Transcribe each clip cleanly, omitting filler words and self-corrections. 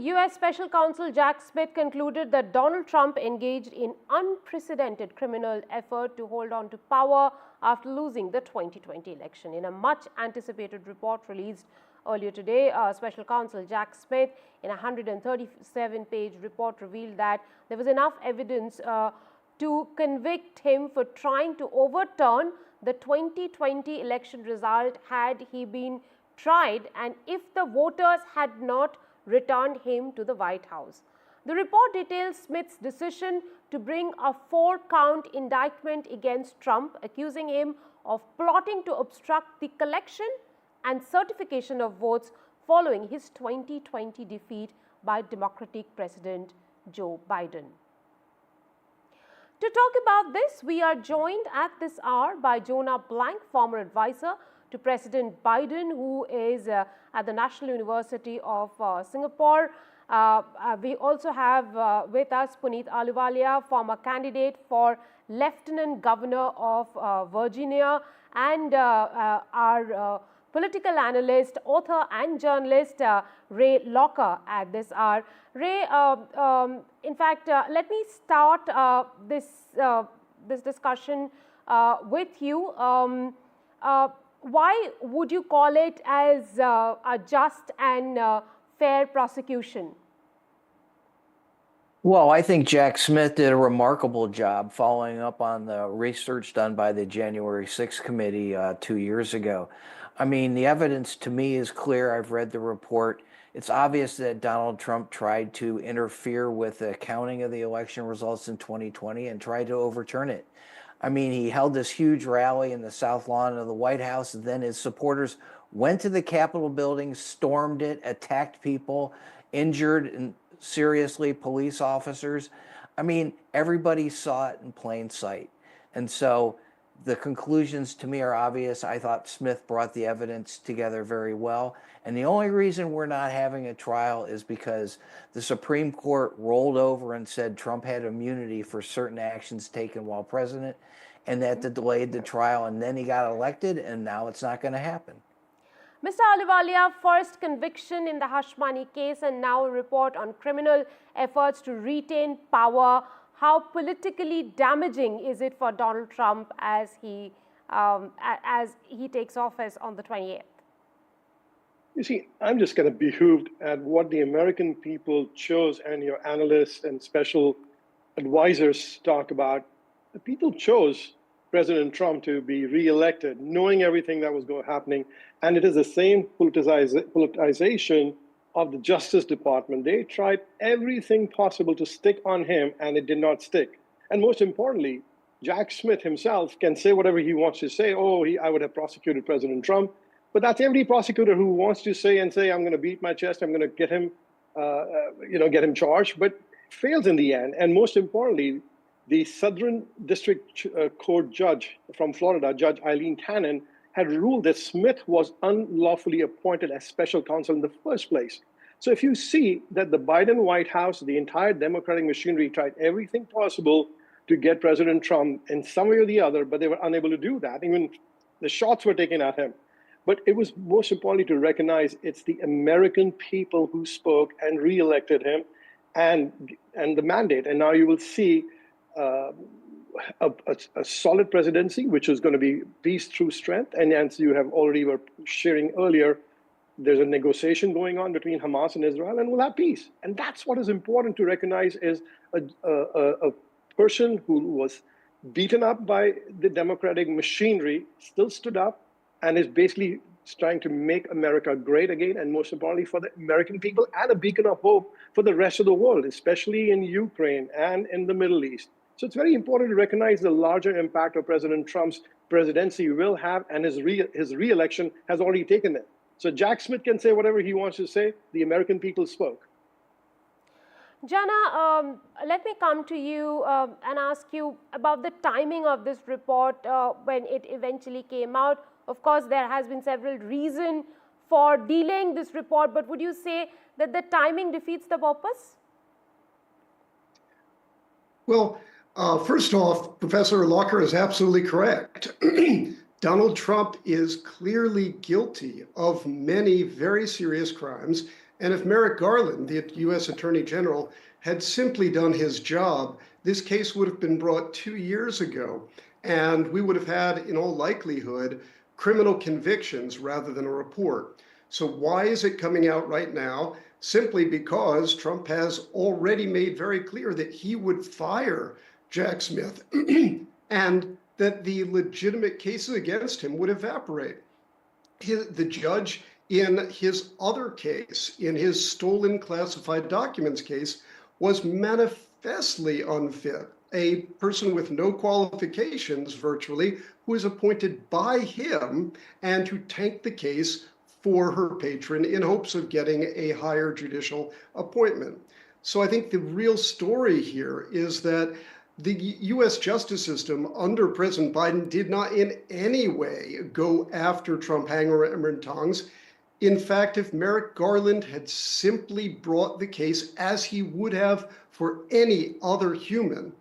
U.S. Special Counsel Jack Smith concluded that Donald Trump engaged in unprecedented criminal effort to hold on to power after losing the 2020 election. In a much-anticipated report released earlier today, Special Counsel Jack Smith, in a 137-page report, revealed that there was enough evidence to convict him for trying to overturn the 2020 election result had he been tried and if the voters had not returned him to the White House. The report details Smith's decision to bring a 4-count indictment against Trump, accusing him of plotting to obstruct the collection and certification of votes following his 2020 defeat by Democratic President Joe Biden. To talk about this, we are joined at this hour by Jonah Blank, former advisor to President Biden, who is at the National University of Singapore. We also have with us Puneet Ahluwalia, former candidate for Lieutenant Governor of Virginia, and our political analyst, author and journalist Ray Locker at this hour. Ray, in fact, let me start this discussion with you. Why would you call it as a just and fair prosecution? Well, I think Jack Smith did a remarkable job following up on the research done by the January 6th committee 2 years ago. I mean, the evidence to me is clear. I've read the report. It's obvious that Donald Trump tried to interfere with the counting of the election results in 2020 and tried to overturn it. I mean, he held this huge rally in the South Lawn of the White House, and then his supporters went to the Capitol building, stormed it, attacked people, injured and seriously police officers. I mean, everybody saw it in plain sight. And so the conclusions to me are obvious. I thought Smith brought the evidence together very well. And the only reason we're not having a trial is because the Supreme Court rolled over and said Trump had immunity for certain actions taken while president, and that delayed the trial, and then he got elected, and now it's not going to happen. Mr. Ahluwalia, first conviction in the Hush Money case and now a report on criminal efforts to retain power. How politically damaging is it for Donald Trump as he takes office on the 28th? You see, I'm just kind of behooved at what the American people chose, and your analysts and special advisors talk about. The people chose President Trump to be reelected, knowing everything that was happening. And it is the same politicization of the Justice Department. They tried everything possible to stick on him, and it did not stick. And most importantly, Jack Smith himself can say whatever he wants to say. Oh, I would have prosecuted President Trump. But that's every prosecutor who wants to say, I'm going to beat my chest, I'm going to get him, get him charged, but fails in the end. And most importantly, the Southern District Court judge from Florida, Judge Eileen Cannon, had ruled that Smith was unlawfully appointed as special counsel in the first place. So if you see that the Biden White House, the entire Democratic machinery tried everything possible to get President Trump in some way or the other, but they were unable to do that. Even the shots were taken at him. But it was most importantly to recognize it's the American people who spoke and reelected him and the mandate. And now you will see a solid presidency, which is going to be peace through strength. And as you have already were sharing earlier, there's a negotiation going on between Hamas and Israel, and we'll have peace. And that's what is important to recognize is a person who was beaten up by the Democratic machinery still stood up and is basically trying to make America great again, and most importantly for the American people, and a beacon of hope for the rest of the world, especially in Ukraine and in the Middle East. So it's very important to recognize the larger impact of President Trump's presidency will have, and his re-election has already taken it. So Jack Smith can say whatever he wants to say. The American people spoke. Jana, let me come to you and ask you about the timing of this report when it eventually came out. Of course, there has been several reasons for delaying this report, but would you say that the timing defeats the purpose? Well, first off, Professor Locker is absolutely correct. Donald Trump is clearly guilty of many very serious crimes, And if Merrick Garland, the U.S. Attorney General, had simply done his job, this case would have been brought 2 years ago, and we would have had, in all likelihood, criminal convictions rather than a report. So why is it coming out right now? Simply because Trump has already made very clear that he would fire Jack Smith and that the legitimate cases against him would evaporate. The judge in his other case, in his stolen classified documents case, was manifestly unfit. A person with no qualifications, virtually, who is appointed by him and to tank the case for her patron in hopes of getting a higher judicial appointment. So I think the real story here is that the US justice system under President Biden did not in any way go after Trump hammer and tongs. In fact, if Merrick Garland had simply brought the case as he would have for any other human,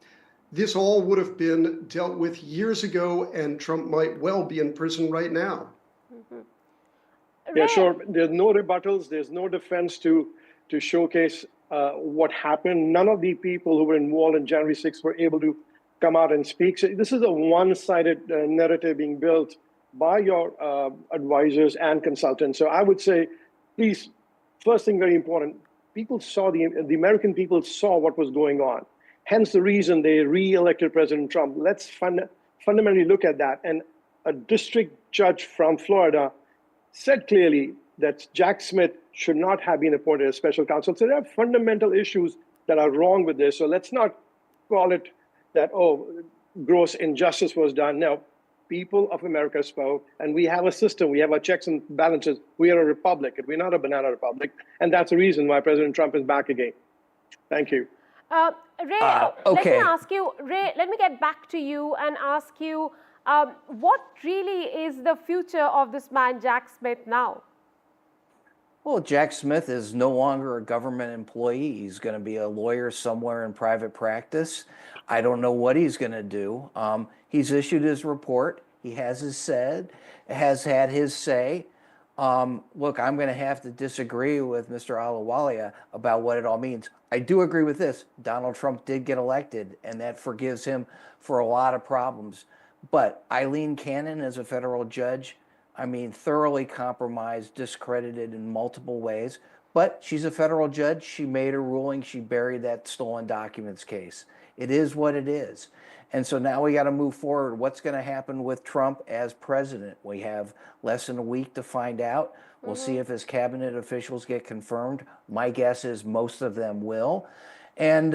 this all would have been dealt with years ago, and Trump might well be in prison right now. Yeah, sure. There's no rebuttals. There's no defense to showcase what happened. None of the people who were involved in January 6th were able to come out and speak. So this is a one-sided narrative being built by your advisors and consultants. So I would say, please, first thing, very important, people saw, the American people saw what was going on. Hence the reason they re-elected President Trump. Let's fundamentally look at that. And a district judge from Florida said clearly that Jack Smith should not have been appointed as special counsel. So there are fundamental issues that are wrong with this. So let's not call it that, oh, gross injustice was done. No, people of America spoke, and we have a system. We have our checks and balances. We are a republic, and we're not a banana republic. And that's the reason why President Trump is back again. Thank you. Ray, let me ask you, Ray, let me get back to you and ask you, what really is the future of this man, Jack Smith, now? Well, Jack Smith is no longer a government employee. He's going to be a lawyer somewhere in private practice. I don't know what he's going to do. He's issued his report. He has had his say. Look, I'm going to have to disagree with Mr. Ahluwalia about what it all means. I do agree with this. Donald Trump did get elected, and that forgives him for a lot of problems. But Eileen Cannon, as a federal judge, I mean, thoroughly compromised, discredited in multiple ways. But she's a federal judge. She made a ruling. She buried that stolen documents case. It is what it is. And so now we got to move forward. What's going to happen with Trump as president? We have less than a week to find out. We'll see if his cabinet officials get confirmed. My guess is most of them will. And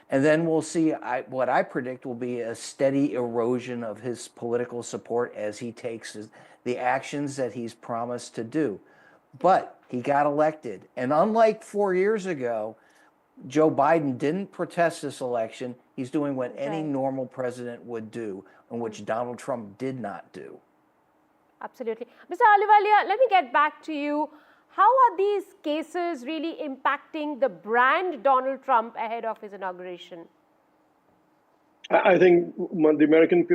then we'll see what I predict will be a steady erosion of his political support as he takes the actions that he's promised to do. But he got elected. And unlike 4 years ago, Joe Biden didn't protest this election. He's doing what any normal president would do, and which Donald Trump did not do. Absolutely. Mr. Ahluwalia, let me get back to you. How are these cases really impacting the brand Donald Trump ahead of his inauguration? I think the American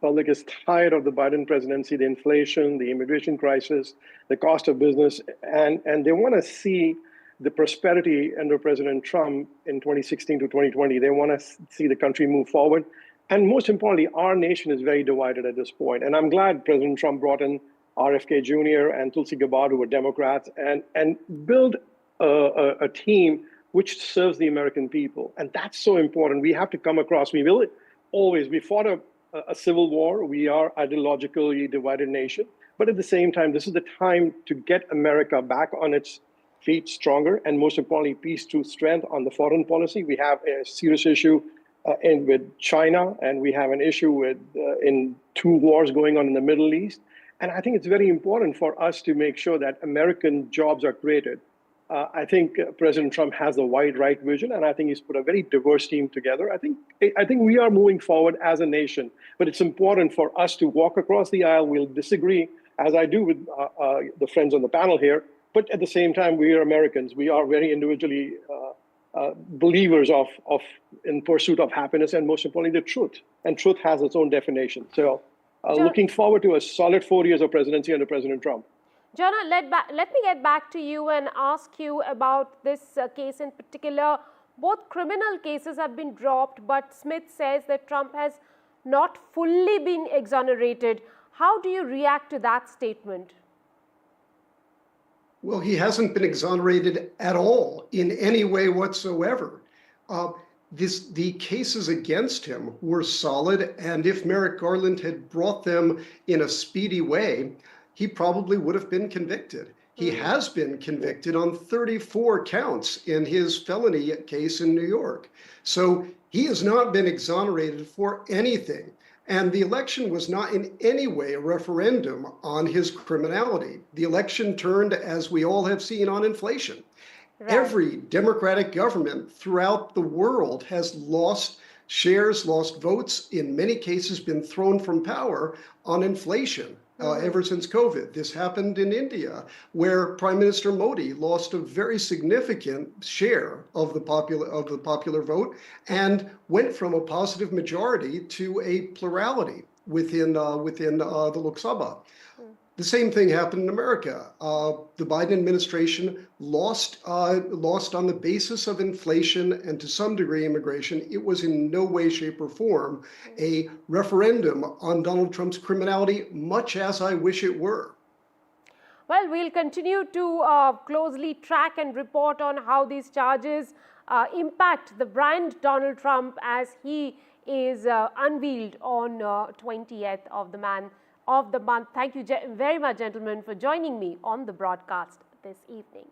public is tired of the Biden presidency, the inflation, the immigration crisis, the cost of business, and they want to see the prosperity under President Trump in 2016 to 2020. They want to see the country move forward. And most importantly, our nation is very divided at this point. And I'm glad President Trump brought in RFK Jr. and Tulsi Gabbard, who were Democrats, and build a team which serves the American people. And that's so important. We have to come across. We will always, we fought a civil war. We are ideologically divided nation. But at the same time, this is the time to get America back on its feet stronger, and most importantly, peace through strength on the foreign policy. We have a serious issue with China, and we have an issue with in two wars going on in the Middle East. And I think it's very important for us to make sure that American jobs are created. I think President Trump has the wide right vision, and I think he's put a very diverse team together. I think we are moving forward as a nation, but it's important for us to walk across the aisle. We'll disagree, as I do with the friends on the panel here, but at the same time, we are Americans. We are very individually believers of in pursuit of happiness, and most importantly, the truth. And truth has its own definition. So looking forward to a solid 4 years of presidency under President Trump. Jonah, let me get back to you and ask you about this case in particular. Both criminal cases have been dropped, but Smith says that Trump has not fully been exonerated. How do you react to that statement? Well, he hasn't been exonerated at all in any way whatsoever. The cases against him were solid, and if Merrick Garland had brought them in a speedy way, he probably would have been convicted. He has been convicted on 34 counts in his felony case in New York. So he has not been exonerated for anything. And the election was not in any way a referendum on his criminality. The election turned, as we all have seen, on inflation. Right. Every Democratic government throughout the world has lost shares, lost votes, in many cases been thrown from power on inflation. Ever since COVID. This happened in India, where Prime Minister Modi lost a very significant share of the popular vote and went from a positive majority to a plurality within the Lok Sabha. The same thing happened in America. The Biden administration lost on the basis of inflation and to some degree immigration. It was in no way, shape, or form a referendum on Donald Trump's criminality, much as I wish it were. Well, we'll continue to closely track and report on how these charges impact the brand Donald Trump as he is unveiled on 20th of the month. Thank you very much, gentlemen, for joining me on the broadcast this evening.